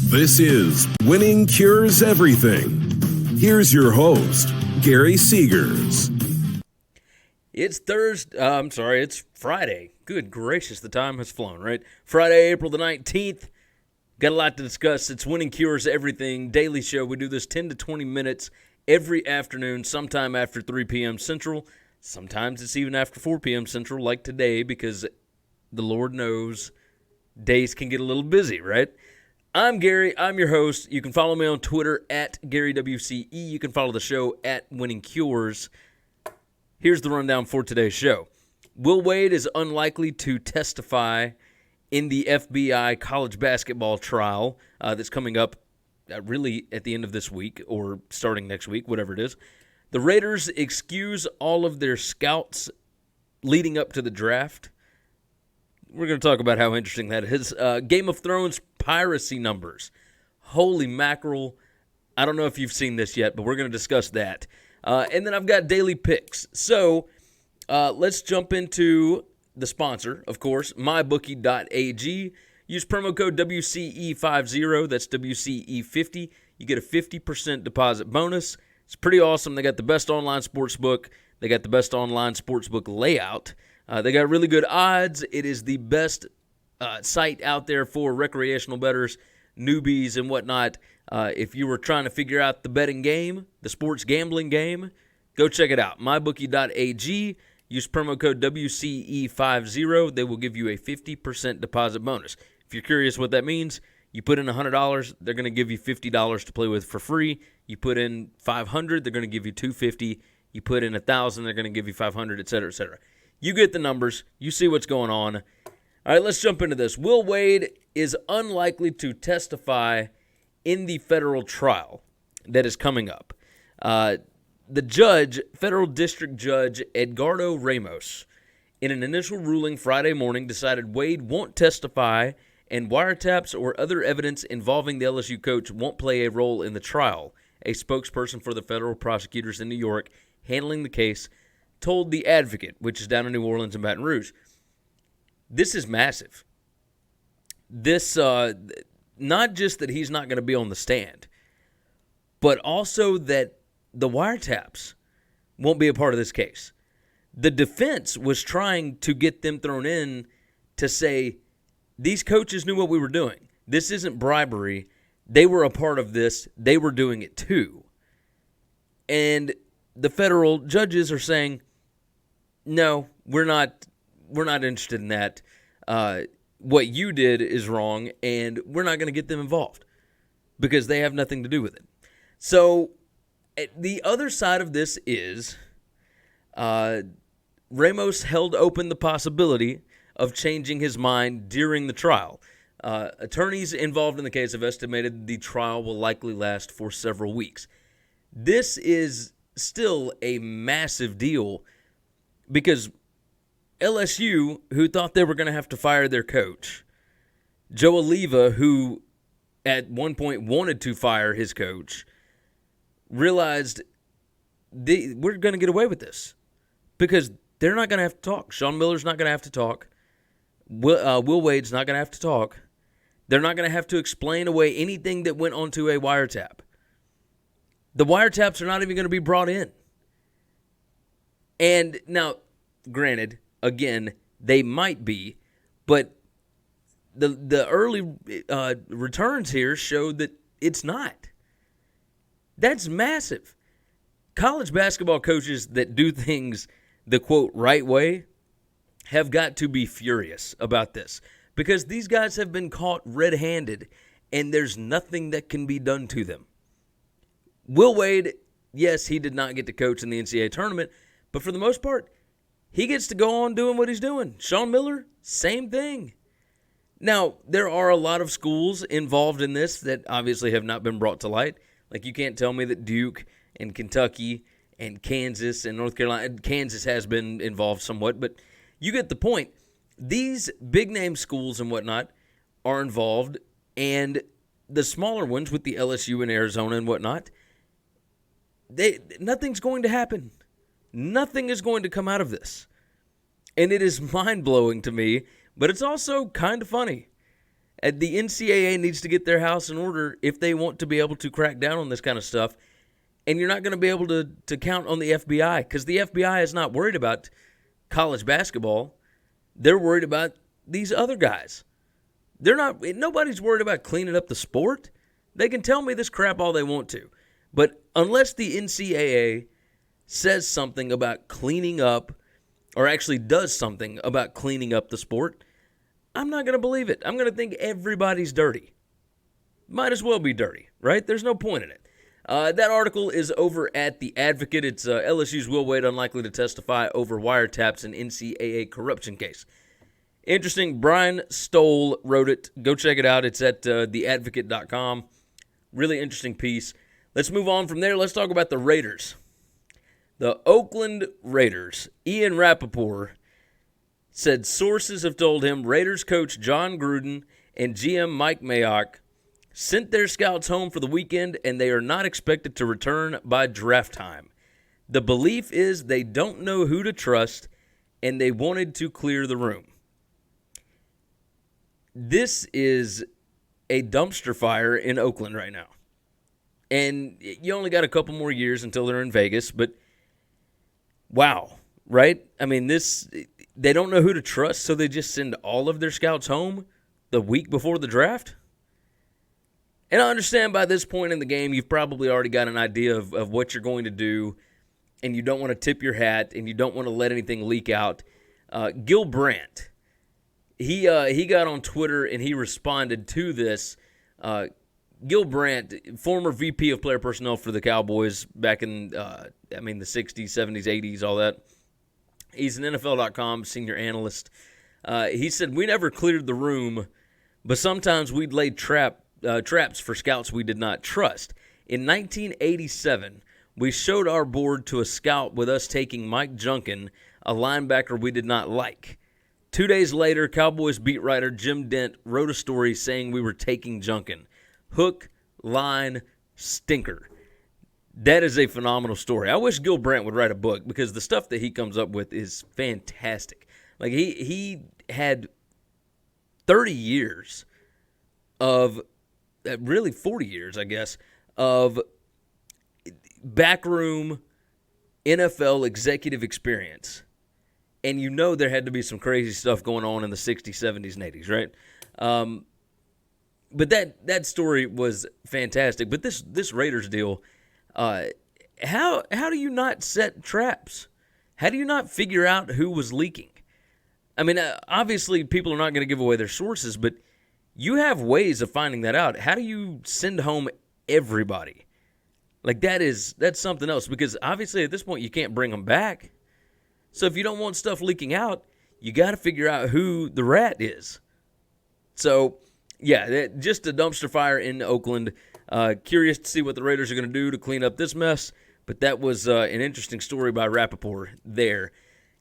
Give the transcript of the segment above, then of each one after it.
This is Winning Cures Everything. Here's your host, Gary Seegers. It's it's Friday. Good gracious, the time has flown, right? Friday, April the 19th. Got a lot to discuss. It's Winning Cures Everything daily show. We do this 10 to 20 minutes every afternoon, sometime after 3 p.m. Central. Sometimes it's even after 4 p.m. Central, like today, because the Lord knows days can get a little busy, right? I'm Gary. I'm your host. You can follow me on Twitter at GaryWCE. You can follow the show at Winning Cures. Here's the rundown for today's show. Will Wade is unlikely to testify in the FBI college basketball trial that's coming up really at the end of this week or starting next week, whatever it is. The Raiders excuse all of their scouts leading up to the draft. We're going to talk about how interesting that is. Game of Thrones piracy numbers. Holy mackerel. I don't know if you've seen this yet, but we're going to discuss that. And then I've got daily picks. So let's jump into the sponsor, of course, mybookie.ag. Use promo code WCE50. That's WCE50. You get a 50% deposit bonus. It's pretty awesome. They got the best online sportsbook. They got the best online sportsbook layout. They got really good odds. It is the best site out there for recreational bettors, newbies, and whatnot. If you were trying to figure out the betting game, the sports gambling game, go check it out. Mybookie.ag. Use promo code WCE50. They will give you a 50% deposit bonus. If you're curious what that means, you put in $100, they're going to give you $50 to play with for free. You put in $500, they're going to give you $250. You put in $1,000, they're going to give you $500, et cetera, et cetera. You get the numbers. You see what's going on. All right, let's jump into this. Will Wade is unlikely to testify in the federal trial that is coming up. The judge, federal district judge Edgardo Ramos, in an initial ruling Friday morning, decided Wade won't testify and wiretaps or other evidence involving the LSU coach won't play a role in the trial. A spokesperson for the federal prosecutors in New York handling the case told The Advocate, which is down in New Orleans and Baton Rouge. This is massive. This, not just that he's not going to be on the stand, but also that the wiretaps won't be a part of this case. The defense was trying to get them thrown in to say, these coaches knew what we were doing. This isn't bribery. They were a part of this. They were doing it too. And the federal judges are saying, no, we're not interested in that. What you did is wrong, and we're not going to get them involved because they have nothing to do with it. So the other side of this is Ramos held open the possibility of changing his mind during the trial. Attorneys involved in the case have estimated the trial will likely last for several weeks. This is still a massive deal because LSU, who thought they were going to have to fire their coach, Joe Alleva, who at one point wanted to fire his coach, realized we're going to get away with this because they're not going to have to talk. Sean Miller's not going to have to talk. Will Wade's not going to have to talk. They're not going to have to explain away anything that went onto a wiretap. The wiretaps are not even going to be brought in. And now, granted, again, they might be, but the early returns here show that it's not. That's massive. College basketball coaches that do things the, quote, right way have got to be furious about this because these guys have been caught red-handed and there's nothing that can be done to them. Will Wade, yes, he did not get to coach in the NCAA tournament, but for the most part, he gets to go on doing what he's doing. Sean Miller, same thing. Now, there are a lot of schools involved in this that obviously have not been brought to light. Like, you can't tell me that Duke and Kentucky and Kansas and North Carolina, Kansas has been involved somewhat, but you get the point. These big-name schools and whatnot are involved, and the smaller ones with the LSU and Arizona and whatnot, nothing's going to happen. Nothing is going to come out of this. And it is mind-blowing to me, but it's also kind of funny. The NCAA needs to get their house in order if they want to be able to crack down on this kind of stuff. And you're not going to be able to count on the FBI because the FBI is not worried about college basketball. They're worried about these other guys. Nobody's worried about cleaning up the sport. They can tell me this crap all they want to. But unless the NCAA says something about cleaning up or actually does something about cleaning up the sport, I'm not going to believe it. I'm going to think everybody's dirty. Might as well be dirty, right? There's no point in it. That article is over at The Advocate. It's LSU's Will Wade unlikely to testify over wiretaps in NCAA corruption case. Interesting. Brian Stoll wrote it. Go check it out. It's at theadvocate.com. Really interesting piece. Let's move on from there. Let's talk about the Raiders. The Oakland Raiders. Ian Rappaport said sources have told him Raiders coach John Gruden and GM Mike Mayock sent their scouts home for the weekend, and they are not expected to return by draft time. The belief is they don't know who to trust, and they wanted to clear the room. This is a dumpster fire in Oakland right now. And you only got a couple more years until they're in Vegas, but wow, right? I mean, they don't know who to trust, so they just send all of their scouts home the week before the draft? And I understand by this point in the game, you've probably already got an idea of what you're going to do, and you don't want to tip your hat, and you don't want to let anything leak out. Gil Brandt, he got on Twitter, and he responded to this. Gil Brandt, former VP of player personnel for the Cowboys back in, the 60s, 70s, 80s, all that. He's an NFL.com senior analyst. He said, we never cleared the room, but sometimes we'd lay traps for scouts we did not trust. In 1987, we showed our board to a scout with us taking Mike Junkin, a linebacker we did not like. 2 days later, Cowboys beat writer Jim Dent wrote a story saying we were taking Junkin. Hook, line, stinker. That is a phenomenal story. I wish Gil Brandt would write a book because the stuff that he comes up with is fantastic. Like he had 30 years of really 40 years, I guess, of backroom NFL executive experience. And you know there had to be some crazy stuff going on in the 60s, 70s, and 80s, right? But that story was fantastic. But this Raiders deal, how do you not set traps? How do you not figure out who was leaking? I mean, obviously people are not going to give away their sources, but you have ways of finding that out. How do you send home everybody? Like that's something else because obviously at this point you can't bring them back. So if you don't want stuff leaking out, you got to figure out who the rat is. So yeah, just a dumpster fire in Oakland. Curious to see what the Raiders are going to do to clean up this mess, but that was an interesting story by Rappaport there.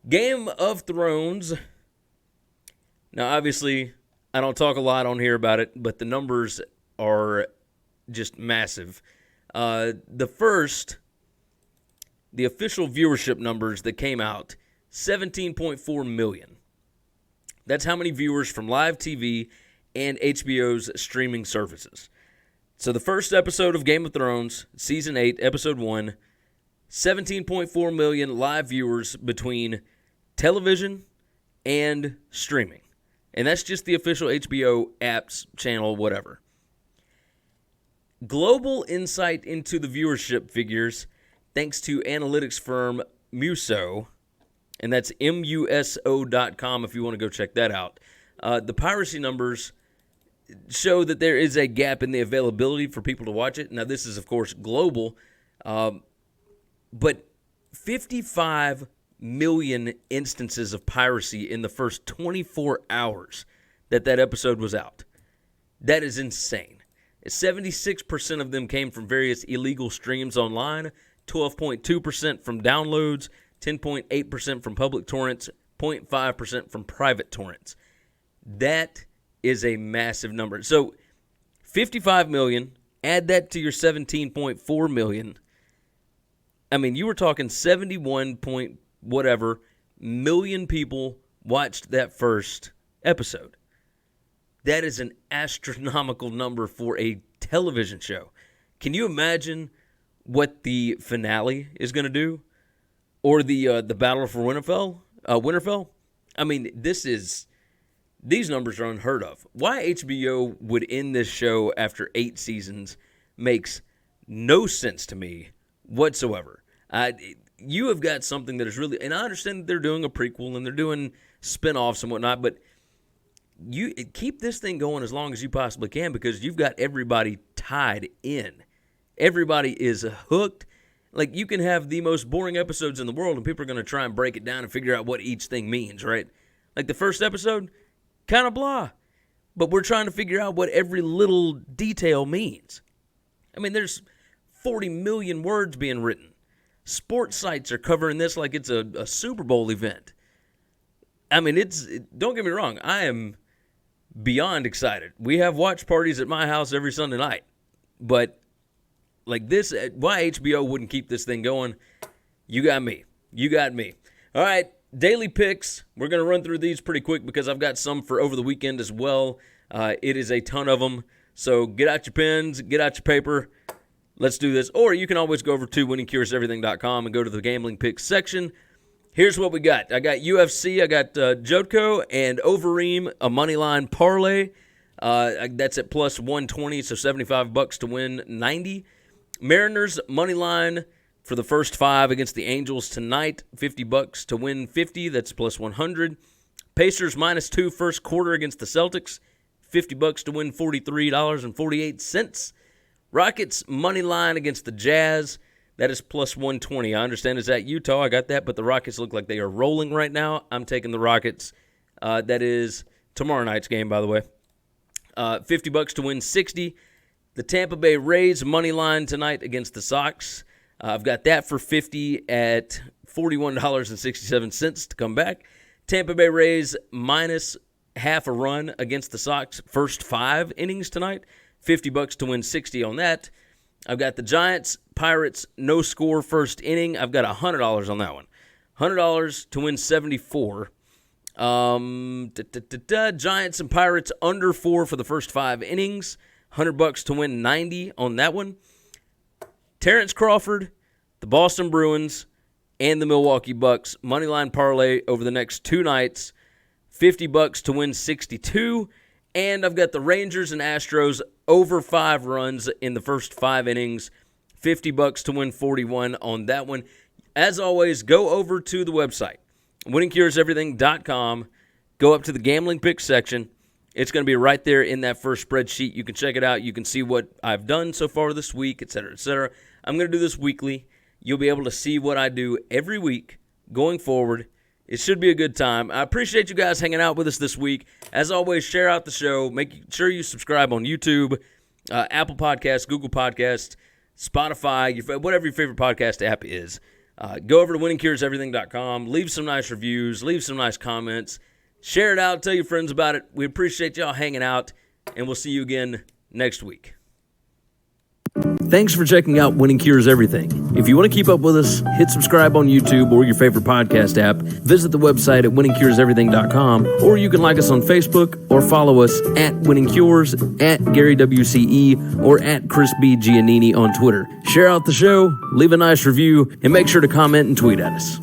Game of Thrones. Now obviously I don't talk a lot on here about it, but the numbers are just massive. The official viewership numbers that came out, 17.4 million. That's how many viewers from live TV and HBO's streaming services. So the first episode of Game of Thrones, Season 8, Episode 1, 17.4 million live viewers between television and streaming. And that's just the official HBO apps, channel, whatever. Global insight into the viewership figures, thanks to analytics firm Muso, and that's muso.com if you want to go check that out. The piracy numbers show that there is a gap in the availability for people to watch it. Now, this is, of course, global, but 55 million instances of piracy in the first 24 hours that episode was out. That is insane. 76% of them came from various illegal streams online, 12.2% from downloads, 10.8% from public torrents, 0.5% from private torrents. That is a massive number. So 55 million, add that to your 17.4 million. I mean, you were talking 71 point whatever million people watched that first episode. That is an astronomical number for a television show. Can you imagine what the finale is going to do? Or the Battle for Winterfell? I mean, these numbers are unheard of. Why HBO would end this show after 8 seasons makes no sense to me whatsoever. You have got something that is really, and I understand that they're doing a prequel and they're doing spinoffs and whatnot, but you keep this thing going as long as you possibly can because you've got everybody tied in. Everybody is hooked. Like, you can have the most boring episodes in the world and people are going to try and break it down and figure out what each thing means, right? Like the first episode, kind of blah. But we're trying to figure out what every little detail means. I mean, there's 40 million words being written. Sports sites are covering this like it's a Super Bowl event. I mean, don't get me wrong, I am beyond excited. We have watch parties at my house every Sunday night. But like this, why HBO wouldn't keep this thing going? You got me. You got me. All right, daily picks. We're going to run through these pretty quick because I've got some for over the weekend as well. It is a ton of them. So get out your pens, get out your paper. Let's do this. Or you can always go over to winningcureseverything.com and go to the gambling picks section. Here's what we got. I got UFC, I got GoT and Overeem, a money line parlay. That's at plus 120, so $75 to win 90. Mariners money line for the first 5 against the Angels tonight, $50 to win 50. That's plus 100. Pacers -2 first quarter against the Celtics, $50 to win $43.48. Rockets money line against the Jazz. That is plus 120. I understand it's at Utah. I got that, but the Rockets look like they are rolling right now. I'm taking the Rockets. That is tomorrow night's game, by the way. $50 to win 60. The Tampa Bay Rays money line tonight against the Sox. I've got that for 50 at $41.67 to come back. Tampa Bay Rays minus half a run against the Sox first 5 innings tonight. $50 to win 60 on that. I've got the Giants, Pirates, no score first inning. I've got $100 on that one. $100 to win 74. Giants and Pirates under 4 for the first 5 innings. $100 to win 90 on that one. Terrence Crawford, the Boston Bruins, and the Milwaukee Bucks moneyline parlay over the next 2 nights. $50 to win 62. And I've got the Rangers and Astros over 5 runs in the first 5 innings. $50 to win 41 on that one. As always, go over to the website, winningcureseverything.com. Go up to the gambling picks section. It's going to be right there in that first spreadsheet. You can check it out. You can see what I've done so far this week, et cetera, et cetera. I'm going to do this weekly. You'll be able to see what I do every week going forward. It should be a good time. I appreciate you guys hanging out with us this week. As always, share out the show. Make sure you subscribe on YouTube, Apple Podcasts, Google Podcasts, Spotify, whatever your favorite podcast app is. Go over to winningcureseverything.com. Leave some nice reviews. Leave some nice comments. Share it out. Tell your friends about it. We appreciate y'all hanging out, and we'll see you again next week. Thanks for checking out Winning Cures Everything. If you want to keep up with us, hit subscribe on YouTube or your favorite podcast app. Visit the website at winningcureseverything.com, or you can like us on Facebook or follow us at Winning Cures, at Gary WCE, or at Chris B. Giannini on Twitter. Share out the show, leave a nice review, and make sure to comment and tweet at us.